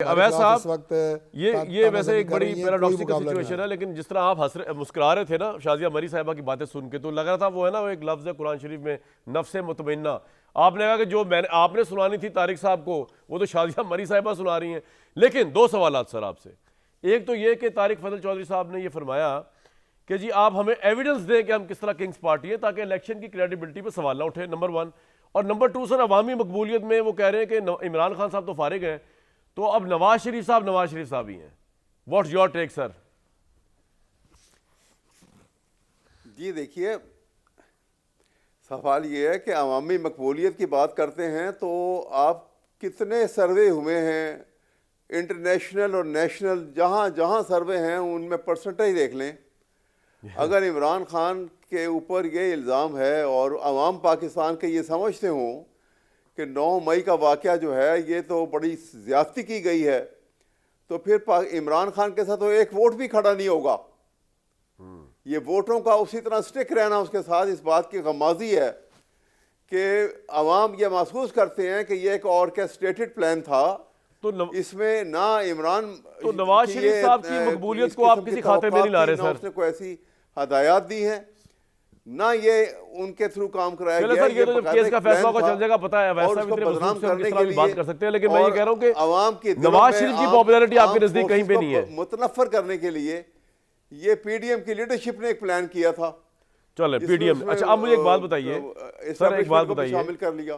अवैध साहब, वक्त ये वैसे एक बड़ी पैराडॉक्सिकल सिचुएशन है, लेकिन जिस तरह आप मुस्कुरा रहे थे ना शाजिया मरी साहिबा की बातें सुन के, तो लग रहा था वो है ना, वो एक लफ्ज़ है कुरान शरीफ में, नफ्से मुतमइन्ना। आपने कहा कि जो आपने सुनानी थी तारिक साहब को, वो तो शाजिया मरी साहिबा सुना रही हैं। लेकिन दो सवालात सर आपसे। एक तो ये कि तारिक फजल चौधरी साहब ने ये फरमाया कि जी आप हमें एविडेंस दें कि हम किस तरह किंग्स पार्टी है, ताकि इलेक्शन की क्रेडिबिलिटी पर सवाल ना उठे, नंबर वन। और नंबर टू सर, अवामी मकबूलियत में वो कह रहे हैं कि इमरान खान साहब तो फारिग हैं, तो अब नवाज शरीफ साहब ही हैं। What's your take sir? जी देखिए, सवाल ये है कि अवामी मकबूलियत की बात करते हैं तो आप कितने सर्वे हुए हैं इंटरनेशनल और नेशनल, जहाँ जहाँ सर्वे हैं उनमें परसेंटेज देख लें। अगर इमरान खान के ऊपर ये इल्ज़ाम है और अवाम पाकिस्तान के ये समझते हों कि 9 मई का वाक़या जो है ये तो बड़ी ज़्यादती की गई है, तो फिर इमरान खान के साथ तो एक वोट भी खड़ा नहीं होगा। ये वोटों का उसी तरह स्टिक रहना उसके साथ इस बात की गमाजी है कि अवाम ये महसूस करते हैं कि ये एक ऑर्केस्ट्रेटेड प्लान था। तो इसमें ना इमरान, तो नवाज शरीफ साहब की मकबूलियत को आप किसी खाते में नहीं ला रहे सर? उसने कोई ऐसी हदायत दी है ना, ये उनके थ्रू काम कराया गया। सर ये तो जब केस का फैसला होगा चल जाएगा, पता है वैसा भी बदनाम करने के लिए बात कर सकते हैं, लेकिन मैं ये कह रहा हूं कि अवाम की नवाज शरीफ की पॉपुलैरिटी आपके नजदीक कहीं पे नहीं है। मुतनफर करने के लिए ये पीडीएम की लीडरशिप ने एक प्लान किया था। चलो पीडीएम, अच्छा अब मुझे एक बात बताइए सर, एक बात बताइए, शामिल कर लिया।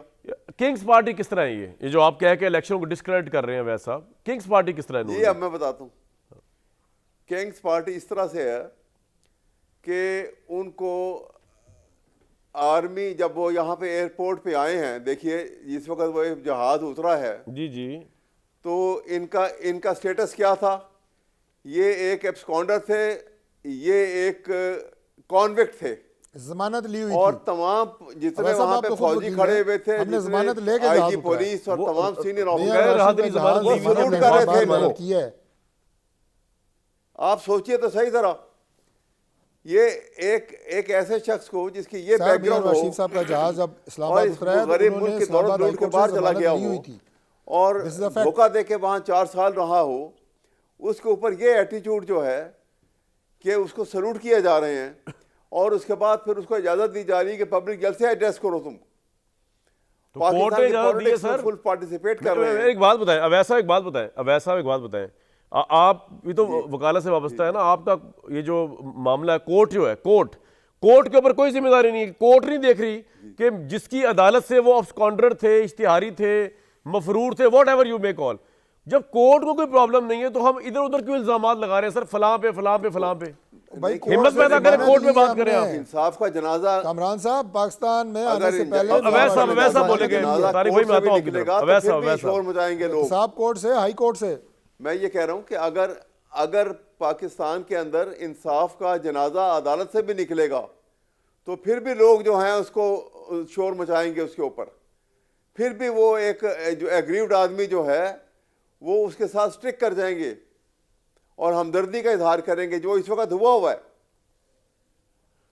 किंग्स पार्टी किस तरह है? ये जो आप कह के इलेक्शन को डिस्क्रेडिट कर रहे हैं वैसा, किंग्स पार्टी किस तरह है? ये अब मैं बताता हूँ। किंग्स पार्टी इस तरह से है कि उनको आर्मी, जब वो यहाँ पे एयरपोर्ट पे आए हैं, देखिए जिस वक्त वो जहाज उतरा है जी जी, तो इनका स्टेटस क्या था? ये एक एब्सकॉन्डर थे, ये एक कॉन्विक्ट थे, जमानत ली हुई और थी। तमाम जितने वहाँ पे फौजी खड़े हुए थे, जमानत लेके आईजी पुलिस और तमाम सीनियर ऑफिसर, आप सोचिए तो सही तरह, ये एक ऐसे शख्स को जिसकी ये बैकग्राउंड हो, रशीद साहब का जहाज अब इस्लामाबाद उतरा है, गरीब मुल्क के दौलत के बाहर चला गया हो और धोखा दे के वहाँ 4 साल रहा हो, उसके ऊपर ये एटीट्यूड जो है कि उसको सल्यूट किए जा रहे हैं, और उसके बाद फिर उसको इजाजत दी जा रही है कि पब्लिक जलसे एड्रेस करो तुम। तो कोर्ट ने इजाजत दी है सर, फुल पार्टिसिपेट कर रहे हैं। एक बात बताएं, अब ऐसा एक बात बताएं, आप भी तो वकालत से वाबस्ता है ना, आपका ये जो मामला है, कोर्ट जो है, कोर्ट के ऊपर कोई जिम्मेदारी नहीं है। कोर्ट नहीं देख रही कि जिसकी अदालत से वो अब्सकॉन्डर थे, इश्तिहारी थे, मफरूर थे, what ever you may call, जब कोर्ट को कोई प्रॉब्लम नहीं है तो हम इधर उधर क्यों इल्जाम लगा रहे हैं सर, फलां पे हिम्मत पैदा करें, कोर्ट में बात करें। आप इंसाफ का जनाजा कमरान साहब पाकिस्तान में आने से पहले वैसा बोलेंगे, तारीख भाई मैं आता हूं, शोर मचाएंगे लोग साहब कोर्ट से, हाई कोर्ट से। मैं ये कह रहा हूं कि अगर पाकिस्तान के अंदर इंसाफ का जनाजा अदालत से भी निकलेगा तो फिर भी लोग जो हैं उसको शोर मचाएंगे उसके ऊपर, फिर भी वो एक जो एग्रीव्ड आदमी जो है वो उसके साथ स्ट्रिक कर जाएंगे और हमदर्दी का इजहार करेंगे, जो इस वक्त हुआ है।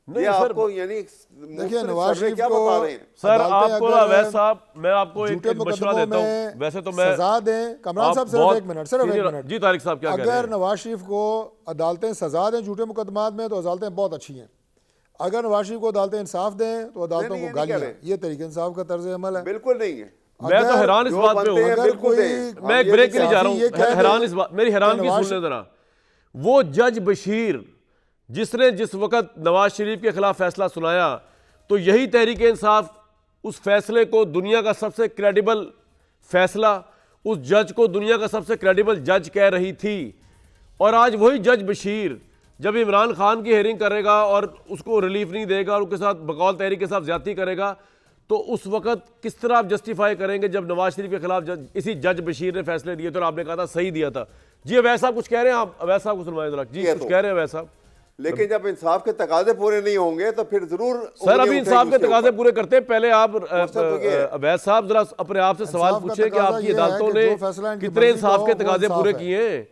ये आपको यानी देखिए नवाज शरीफ क्या बता रहे हैं सर, आपको ना वैसे साहब, मैं आपको एक मशवरा देता हूं, वैसे तो मैं सजा दें। कमरान साहब सिर्फ एक मिनट जी, तारिक साहब क्या कह रहे हैं? अगर नवाज शरीफ को अदालतें सजा दें झूठे मुकदमात में तो अदालतें बहुत अच्छी हैं, अगर नवाज शरीफ को अदालतें इंसाफ दें तो अदालतों को गालियां, ये तरीके इंसाफ का तर्ज अमल है? बिल्कुल नहीं है। मैं तो हैरान इस बात पे हूं, मैं एक ब्रेक के लिए जा रहा हूं, हैरान इस बात, मेरी हैरानगी सुनने जरा। वो जज बशीर जिसने जिस वक्त नवाज शरीफ के खिलाफ फैसला सुनाया, तो यही तहरीक इंसाफ उस फैसले को दुनिया का सबसे क्रेडिबल फैसला, उस जज को दुनिया का सबसे क्रेडिबल जज कह रही थी। और आज वही जज बशीर जब इमरान खान की हेयरिंग करेगा और उसको रिलीफ नहीं देगा और उसके साथ बकौल तहरीक के साथ ज्यादती करेगा, तो उस वक्त किस तरह आप जस्टिफाई करेंगे जब नवाज शरीफ के खिलाफ इसी जज बशीर ने फैसले दिए थे और आपने कहा था सही दिया था? जी वैसा कुछ कह रहे हैं आप, वैसा कुछ सुनवाएं जरा जी, कुछ कह रहे हैं वैसा। लेकिन जब इंसाफ के तकाजे पूरे नहीं होंगे तो फिर जरूर सर, अभी इंसाफ के तकाजे पूरे करते हैं, पहले आप अवैध साहब जरा अपने आप से सवाल पूछे कि आपकी अदालतों ने कितने इंसाफ के तकाजे पूरे किए हैं।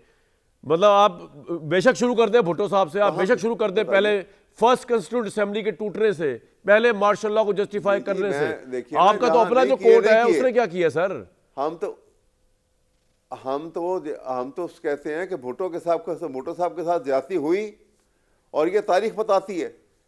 मतलब आप बेशक शुरू कर दें भुट्टो साहब से, आप बेशक शुरू कर दें पहले फर्स्ट कंस्टिट्यूंट असेंबली के टूटने से, पहले मार्शल लॉ को जस्टिफाई करने से। आपका तो अपना जो कोर्ट है उसने क्या किया सर? हम तो हम तो कहते हैं कि भुट्टो साहब के साथ ज्यादती हुई और ये तारीख बताती है।